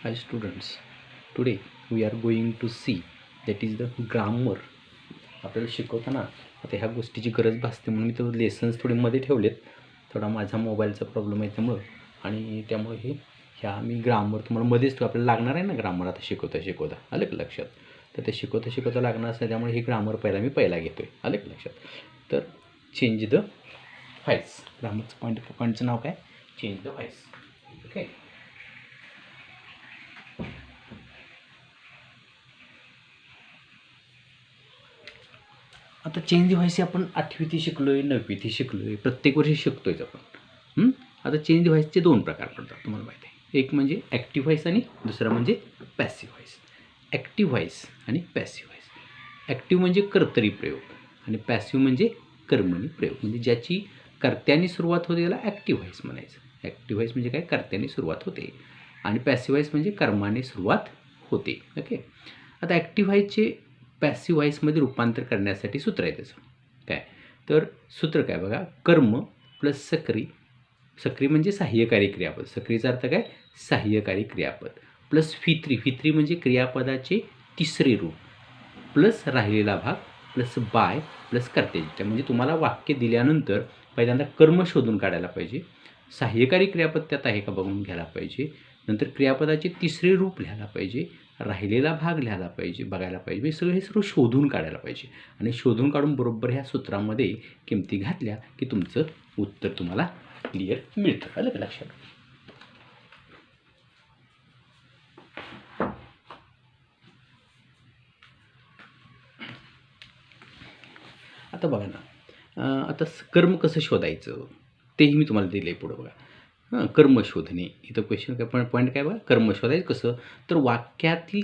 Hi students, today we are going to see that is the grammar. आपल्याला शिकवताना आता ह्या गोष्टीची गरज भासते म्हणून मी तो लेसन्स थोडे मध्ये ठेवलेत. थोडा माझा मोबाईलचा प्रॉब्लेम आहे त्यामुळं आणि त्यामुळे ह्या मी ग्रामर तुम्हाला मध्येच तो आपल्याला लागणार आहे ना ग्रामर आता शिकवता आलं का लक्षात. तर ते शिकवता लागणार असं त्यामुळे हे ग्रामर मी पहिला घेतो आहे आलं का लक्षात. तर चेंज द व्हॉइस ग्रामरचं पॉईंटचं नाव काय चेंज द व्हॉइस. ओके. आता चेंज द व्हॉइस आपण 8वीत शिकलो आहे 9वीत शिकलो आहे प्रत्येक वर्षी शिकतो आहे आपण. आता चेंज द व्हॉइसचे 2 प्रकार पडतात तुम्हाला माहिती आहे. एक म्हणजे ॲक्टिव्ह व्हॉइस आणि दुसरा म्हणजे पॅसिव्ह व्हॉइस. ॲक्टिव्ह व्हॉइस आणि पॅसिव्ह व्हॉइस. ॲक्टिव्ह म्हणजे कर्तरी प्रयोग आणि पॅसिव्ह म्हणजे कर्मणी प्रयोग. म्हणजे ज्याची कर्त्याने सुरुवात होते त्याला ॲक्टिव्ह व्हॉइस म्हणायचं. ॲक्टिव्ह व्हॉइस म्हणजे काय कर्त्याने सुरुवात होते आणि पॅसिव्ह व्हॉइस म्हणजे कर्माने सुरुवात होते. ओके. आता ॲक्टिव्ह व्हॉइसचे पॅसिव्ह व्हॉइसमध्ये रूपांतर करण्यासाठी सूत्र आहे त्याचं काय. तर सूत्र काय बघा, कर्म प्लस सक्री म्हणजे सहाय्यकारी क्रियापद. सक्रियचा अर्थ काय सहाय्यकारी क्रियापद प्लस फित्री म्हणजे क्रियापदाचे तिसरे रूप प्लस राहिलेला भाग प्लस बाय प्लस कर्त्याचे. म्हणजे तुम्हाला वाक्य दिल्यानंतर पहिल्यांदा कर्म शोधून काढायला पाहिजे, सहाय्यकारी क्रियापद त्यात आहे का बघून घ्यायला पाहिजे, नंतर क्रियापदाचे तिसरे रूप लिहायला पाहिजे, राहिलेला भाग लिहायला पाहिजे बघायला पाहिजे. हे सर्व शोधून काढायला पाहिजे आणि शोधून काढून बरोबर ह्या सूत्रामध्ये किमती घातल्या की तुमचं उत्तर तुम्हाला क्लिअर मिळतं. आलं का लक्षात. आता बघा ना, आता कर्म कसं शोधायचं तेही मी तुम्हाला दिलं आहे पुढं बघा. कर्म शोधणे इथं क्वेश्चन काय पॉईंट काय बघा, कर्म शोधायचं कसं तर वाक्यातील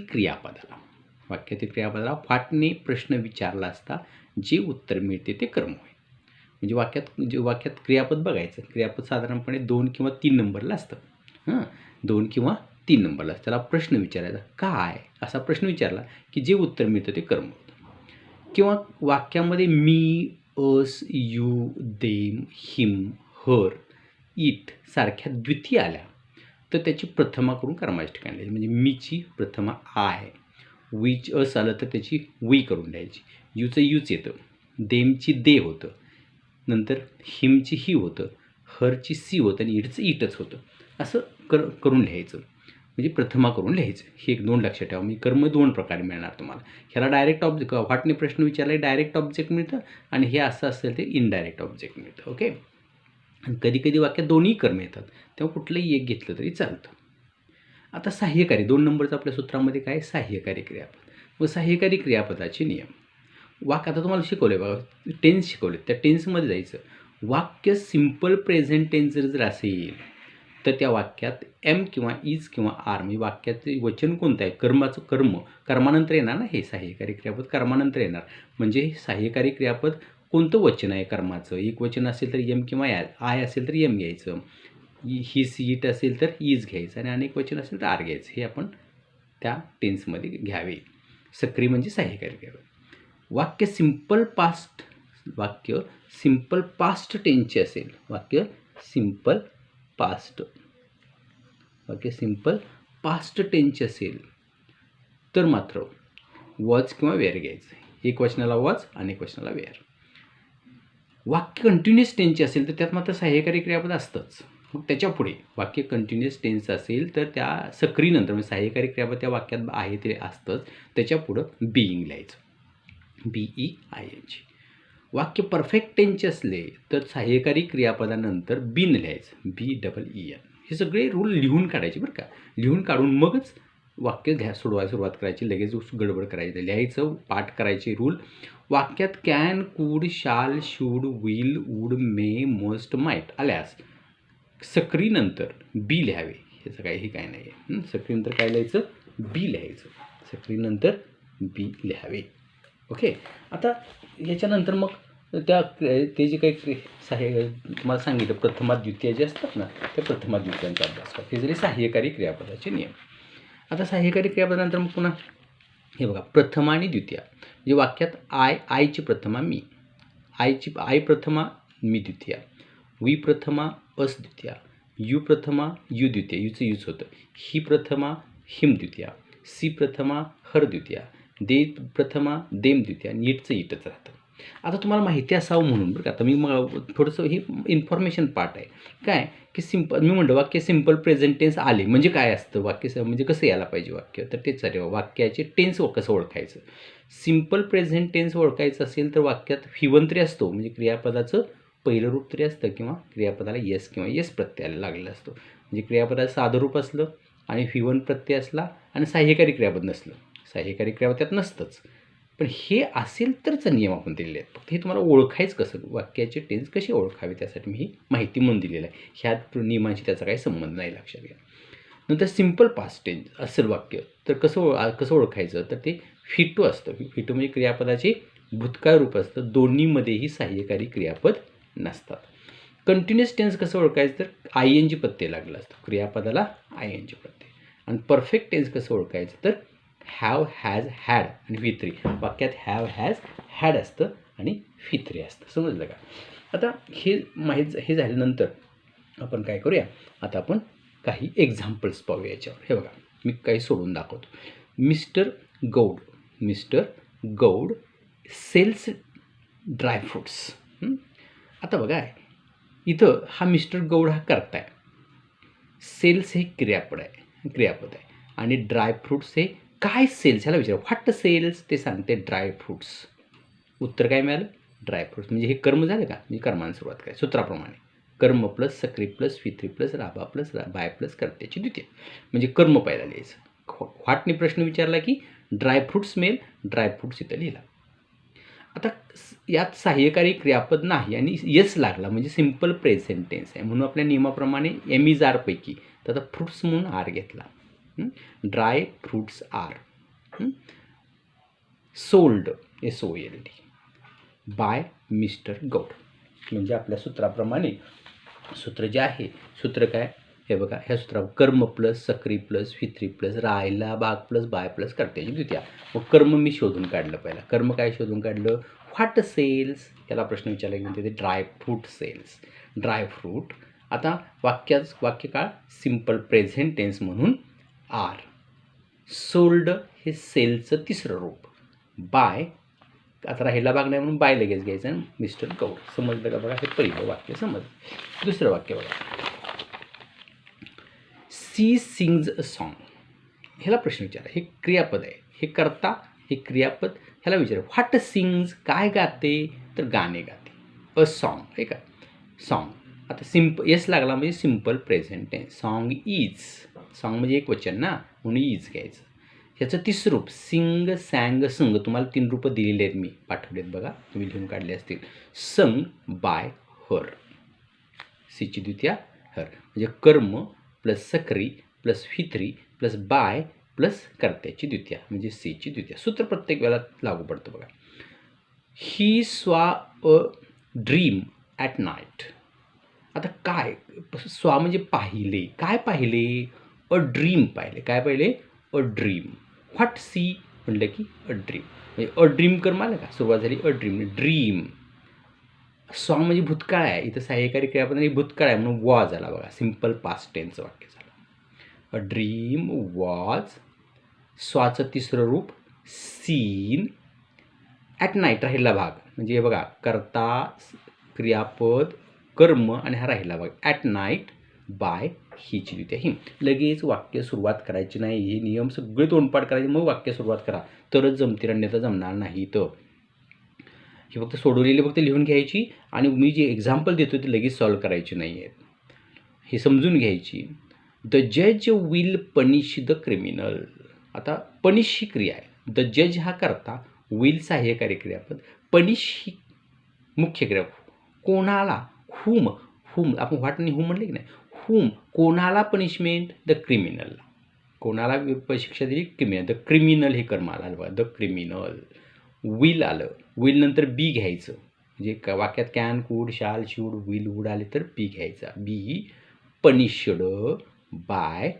क्रियापदाला फाटणे प्रश्न विचारला असता जे उत्तर मिळते ते कर्म होय. म्हणजे वाक्यात क्रियापद बघायचं. क्रियापद साधारणपणे 2 किंवा 3 नंबरला असतं. 2 किंवा 3 नंबरला असतं. त्याला प्रश्न विचारायचा काय असा प्रश्न विचारला की जे उत्तर मिळतं ते कर्म होतं. किंवा वाक्यामध्ये me, us, you, them, him, her, it सारख्या द्वितीय आल्या तर त्याची प्रथमा करून कर्माच्या ठिकाणी लिहायची. म्हणजे मीची प्रथमा आय, वीच अस आलं तर त्याची वी करून लिहायची, यूचं यूच येतं, देमची दे होतं, नंतर हिमची ही होतं, हरची सी होतं आणि इटचं इटच होतं. असं करून लिहायचं. म्हणजे प्रथमा करून लिहायचं. हे 2 लक्षात ठेवा. मी कर्म 2 प्रकारे मिळणार तुम्हाला. ह्याला डायरेक्ट ऑब्जेक्ट व्हाटने प्रश्न विचारला डायरेक्ट ऑब्जेक्ट मिळतं आणि हे असं असेल ते इनडायरेक्ट ऑब्जेक्ट मिळतं. ओके. आणि कधी वाक्यात दोन्ही कर्म येतात तेव्हा कुठलंही एक घेतलं तरी चालतं. आता सहाय्यकारी 2 नंबरचं आपल्या सूत्रामध्ये काय सहाय्यकारी क्रियापद. व सहाय्यकारी क्रियापदाचे नियम. आता तुम्हाला शिकवले बघा, टेन्स शिकवले. त्या टेन्समध्ये जायचं. वाक्य सिम्पल प्रेझेंट टेन्स जर असेल तर त्या वाक्यात एम किंवा इज किंवा आर म्हणजे वाक्याचे वचन कोणतं आहे कर्माचं कर्मानंतर येणार ना. हे सहाय्यकारी क्रियापद कर्मानंतर येणार. म्हणजे सहाय्यकारी क्रियापद कोणतं वचन आहे कर्माचं. एक वचन असेल तर एम किंवा आय असेल तर एम घ्यायचं, ही सीट असेल तर इज घ्यायचं आणि अनेक वचन असेल तर आर घ्यायचं. हे आपण त्या टेन्समध्ये घ्यावे. सक्रिय म्हणजे सहाय्यकारी क्रियापद. वाक्य सिम्पल पास्ट टेन्सचे असेल, वाक्य सिम्पल पास्ट टेन्सचे असेल तर मात्र वॉज किंवा वेअर घ्यायचं. एक वचनाला वॉज अनेक वचनाला वेअर. वाक्य कंटिन्युअस टेन्सचे असेल तर त्यात मात्र सहाय्यकारी क्रियापद असतंच. मग त्याच्या पुढे वाक्य कंटिन्युअस टेन्स असेल तर त्या सक्रियनंतर म्हणजे सहाय्यकारी क्रियापद त्या वाक्यात आहे ते असतंच. त्याच्या पुढं बीइंग लिहायचं, BEING. वाक्य परफेक्ट टेन्सचे असले तर सहाय्यकारी क्रियापदानंतर बीन लिहायचं, BEEN. हे सगळे रूल लिहून काढायचे बरं का. लिहून काढून मगच वाक्य सोडवायला सुरुवात करायची. लगेच गडबड करायची. लिहायचं, पाठ करायचे रूल. वाक्यात can, could, shall, should, will, would, may, must, might आल्यास सक्रियनंतर बी लिहावे. ह्याचं काही काय नाही आहे. सक्रियनंतर काय लिहायचं बी लिहायचं. सक्रियनंतर बी लिहावे. ओके. आता याच्यानंतर मग ते जे काही तुम्हाला सांगितलं प्रथमा द्वितीय जे असतात ना त्या प्रथमा द्वितीयांचा अभ्यास करा. हे जरी सहाय्यकारी क्रियापदाचे नियम. आता सहाय्यकारी क्रियापदानंतर मग पुन्हा हे बघा प्रथमा आणि द्वितीय. म्हणजे वाक्यात आयची प्रथमा मी, आय प्रथमा मी द्वितीय, वी प्रथमा अस द्वितीय, यू प्रथमा यू द्वितीय, यूचं यूच होतं, ही प्रथमा हिमद्वितीया, सी प्रथमा हर द्वितीया, दे प्रथमा देम द्वितीया आणि इटचं इटच राहतं. आता तुम्हाला माहिती असावं म्हणून बरं का, आता मी मग थोडंसं हे इन्फॉर्मेशन पार्ट आहे काय, की सिम्पल मी म्हणलं वाक्य सिम्पल प्रेझेंट टेन्स आले म्हणजे काय असतं वाक्य, म्हणजे कसं यायला पाहिजे वाक्य, तर तेच आहे वाक्याचे टेन्स कसं ओळखायचं. सिम्पल प्रेझेंट टेन्स ओळखायचं असेल तर वाक्यात फिवंत्री असतो, म्हणजे क्रियापदाचं पहिलं रूप तरी असतं किंवा क्रियापदाला येस किंवा येस प्रत्ययाला लागलेलं असतो. म्हणजे क्रियापदाचं साधं रूप असलं आणि फिवन प्रत्यय असला आणि सहाय्यकारी क्रियापद नसलं, सहाय्यकारी क्रियापद त्यात नसतंच, पण हे असेल तरच नियम आपण दिलेले आहेत. फक्त हे तुम्हाला ओळखायचं कसं, वाक्याचे टेन्स कसे ओळखावे त्यासाठी मी ही माहिती म्हणून दिलेलं आहे. ह्या नियमांशी त्याचा काही संबंध नाही, लक्षात घ्या. नंतर सिम्पल पास्ट टेन्स असेल वाक्य तर कसं ओळखायचं, तर ते फिटू असतं. फिटू म्हणजे क्रियापदाचे भूतकाळ रूप असतं, दोन्हीमध्येही सहाय्यकारी क्रियापद नसतात. कंटिन्युअस टेन्स कसं ओळखायचं, तर आय एन जी प्रत्यय लागला असतो क्रियापदाला, आय एन जी प्रत्यय. आणि परफेक्ट टेन्स कसं ओळखायचं, तर हॅव हॅज हॅड आणि V3 वाक्यात हॅव हॅज हॅड असतं आणि V3 असतं. समजलं का. आता हे झाल्यानंतर आपण काय करूया, आता आपण काही एक्झाम्पल्स पाहूया याच्यावर. हे बघा मी काही सोडून दाखवतो. Mister Gaud sells dry fruits. आता बघा इथं हा मिस्टर गौड हा करता आहे, सेल्स हे क्रियापद आहे आणि ड्रायफ्रूट्स हे काय सेल्स, ह्याला विचार व्हॉट सेल्स ते सांगते ड्रायफ्रूट्स. उत्तर काय मिळालं, ड्रायफ्रूट्स. म्हणजे हे कर्म झालं का, म्हणजे कर्माने सुरुवात काय, सूत्राप्रमाणे कर्म प्लस सक्री प्लस V3 प्लस राबा प्लस बाय प्लस कर्त्याची द्वितीय, म्हणजे कर्म पहिला लिहायचं. व्हॉटने प्रश्न विचारला की ड्रायफ्रूट्स मिळेल, ड्रायफ्रूट्स इथं लिहिला. आता यात सहाय्यकारी क्रियापद नाही आणि येस लागला म्हणजे सिम्पल प्रेझेंट टेन्स आहे, म्हणून आपल्या नियमाप्रमाणे एम इज आर पैकी तर आता फ्रूट्स म्हणून आर घेतला. Dry fruits are. Sold SOLD by mister Gaud. म्हणजे आपल्या सूत्राप्रमाणे सूत्र जे आहे, सूत्र काय हे बघा, ह्या सूत्रावर कर्म प्लस सक्री प्लस V3 प्लस राहायला बाग प्लस बाय प्लस कर्त्याची द्वितीया. मग कर्म मी शोधून काढलं पहिला. कर्म काय शोधून काढलं, व्हॉट सेल्स. याला प्रश्न विचारला गेला ते ड्रायफ्रूट सेल्स, ड्रायफ्रूट. आता वाक्य काळ सिम्पल प्रेझेंट टेन्स म्हणून आर. सोल्ड हे सेलचं तिसरं रूप, बाय आता राहिला भाग नाही म्हणून बाय लगेच घ्यायचं आणि मिस्टर गौड. समजलं का बघा, हे पहिलं वाक्य समजलं. दुसरं वाक्य बघा, सी सिंग्स अ सॉन्ग. ह्याला प्रश्न विचारा, हे क्रियापद आहे, हे करता हे क्रियापद. ह्याला विचारा व्हॉट सिंग्स काय गाते, तर गाणे गाते. अ सॉन्ग आहे का, सॉन्ग. आता येस लागला म्हणजे simple present tense. Song is, song म्हणजे एक वचन ना म्हणून इज घ्यायचं. ह्याचं तिसरं रूप सिंग सॅंग संग. तुम्हाला 3 रूपं दिलेली आहेत, मी पाठवलेत बघा, तुम्ही लिहून काढले असतील. संग बाय हर, सीची द्वितीया हर, म्हणजे कर्म प्लस सक्री plus V3 plus by plus कर्त्याची द्वितीया म्हणजे सीची द्वितीया. सूत्र प्रत्येक वेळेला लागू पडतं बघा. ही स्वा अ ड्रीम ॲट नाईट. आता काय स्वा म्हणजे पाहिले, काय पाहिले, अ ड्रीम पाहिले. काय पाहिले, अ ड्रीम. व्हॉट सी म्हणलं की अ ड्रीम, म्हणजे अ ड्रीम कर्म आलं का, सुरुवात झाली अ ड्रीम, ड्रीम. सॉन्ग म्हणजे भूतकाळ आहे, इथं सहाय्यकारी क्रियापद आणि भूतकाळ आहे म्हणून वॉज आला बघा, सिम्पल पास्ट टेन्सचं वाक्य झालं. A dream was. स्वाचं तिसरं रूप सीन. ॲट नाईट राहिला भाग, म्हणजे हे बघा करता क्रियापद कर्म आणि हा राहिला भाग ॲट नाईट बाय हीची द्वितीया हिम. लगेच वाक्य सुरुवात करायची नाही, हे नियम सगळे तोंडपाठ करायचे मग वाक्य सुरुवात करा, तरच जमतील, अन्यथा जमणार नाही. तर ही फक्त सोडवलेली फक्त लिहून घ्यायची आणि मी जे एक्झाम्पल देतो ते लगेच सॉल्व करायची नाही आहेत, हे समजून घ्यायची. द जज विल पनिश द क्रिमिनल. आता पनिश ही क्रिया आहे, द जज हा करता, विल सहाय्यकारी क्रियापद, पनिश ही मुख्य क्रिया. कोणाला, हुम आपण व्हॉट आणि हुम म्हणले की नाही, हुम कोणाला पनिशमेंट, द क्रिमिनलला. कोणाला शिक्षा दिली, क्रिमिनल. द क्रिमिनल हे कर्म आलं बघा, द क्रिमिनल. विल आलं, विल नंतर बी घ्यायचं, म्हणजे वाक्यात can could shall should will wood आले तर बी घ्यायचा, बी पनिशड बाय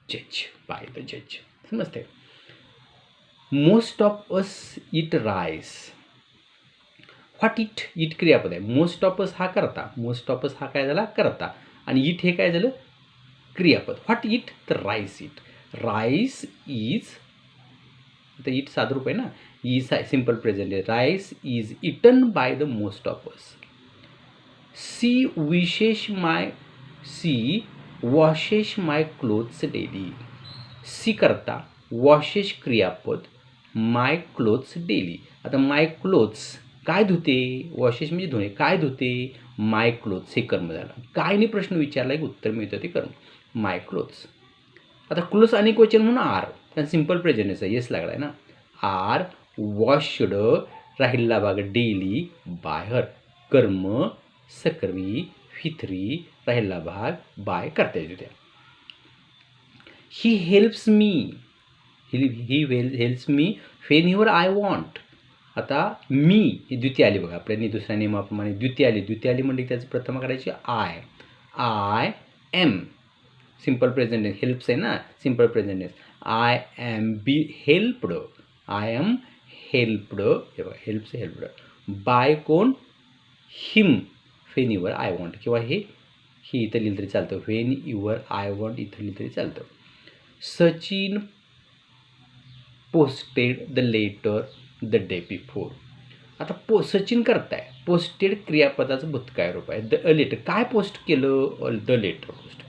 जज, बाय द जज. समजते. Most of us it rice. What it क्रियापद आहे, मोस्ट ऑफ अस हा करता, मोस्ट ऑफ अस हा काय झाला करता आणि इट हे काय झालं क्रियापद. व्हॉट इट, तर राईस इट. राईस इज, आता इट साधं रूप आहे ना, इज सिम्पल प्रेझेंट आहे. Rice is eaten by the most of us. She washes my clothes daily. She करता वॉशेस क्रियापद, माय क्लोथ्स डेली. आता माय क्लोथ्स काय धुते, वॉशेस म्हणजे धुणे, काय धुते, माय क्लोथ्स हे कर्म झालं. काय नाही प्रश्न विचारला की उत्तर मिळतं ते कर्म, माय क्लोथ्स. आता क्लोथ्स अनेक वचन म्हणून आर, कारण सिम्पल प्रेझेंट आहे, येस लागला आहे ना. आर वॉशड राहिला भाग डेली बाय हर, कर्म सकर्मी फिथरी राहिला भाग बाय करता येते त्या. He helps me, he helps me whenever I want. आता मी ही द्वितीय आली बघा, आपल्या दुसऱ्या नियमाप्रमाणे द्वितीय आली म्हणजे त्याचं प्रथम करायची I am, simple present helps आहे ना, simple present I am be helped, I am helped, हे बघा हेल्प्ड बाय कोण, हिम व्हेनेव्हर आय वॉन्ट, किंवा ही इथं लिहिलं तरी चालतं, व्हेनेव्हर आय वॉन्ट इथं लिहिलं तरी चालतं. Sachin posted the letter the day before. आता सचिन करताय, पोस्टेड क्रियापदाचं भूतकाळ रूप आहे. द लेटर काय पोस्ट केलं, द लेटर पोस्ट केलं.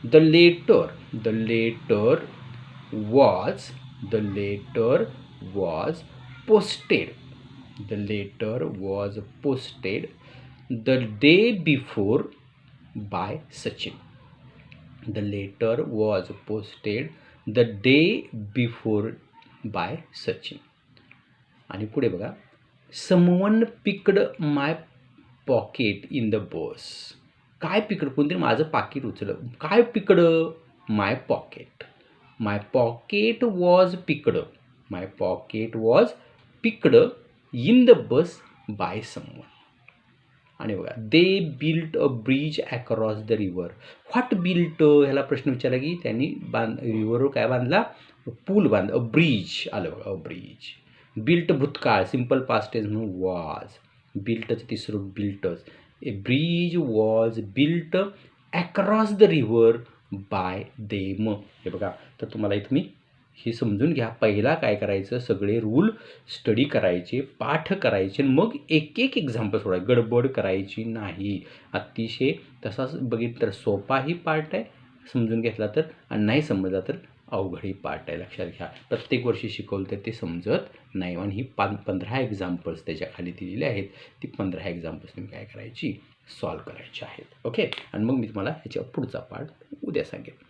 The letter was posted, the letter was posted the day before by Sachin. The letter was posted the day before by Sachin. आणि पुढे बघा, someone picked my pocket in the bus. काय picked, कोणतरी माझं पाकिट उचललं. काय picked, my pocket. My pocket was picked, my pocket was picked in the bus by someone. आणि बघा, they built a bridge across the river. What built, ह्याला प्रश्न विचारला की त्यांनी रिव्हरवर काय बांधला, पूल बांध, अ ब्रिज आलं बघा, अ ब्रिज. बिल्ट भूतकाळ, सिम्पल पास्ट टेन्स म्हणून वॉज. बिल्टचं तिसरं बिल्टच. A bridge was built across the river by them. हे बघा, तर तुम्हाला इथं मी हे समजून घ्या, पहिला काय करायचं, सगळे रूल स्टडी करायचे, पाठ करायचे, मग एक एक्झाम्पल सोडायचं, गडबड करायची नाही. अतिशय तसाच बघितलं तर सोपाही पार्ट आहे, समजून घेतला तर, आणि नाही समजला तर अवघडही पार्ट आहे. लक्षात घ्या, प्रत्येक वर्षी शिकवलं तर ते समजत नाही. आणि ही 15 एक्झाम्पल्स त्याच्या खाली दिलेले आहेत, ती 15 एक्झाम्पल्स तुम्ही काय करायची, सॉल्व करायची आहेत. ओके, आणि मग मी तुम्हाला ह्याच्या पुढचा पार्ट उद्या सांगेन.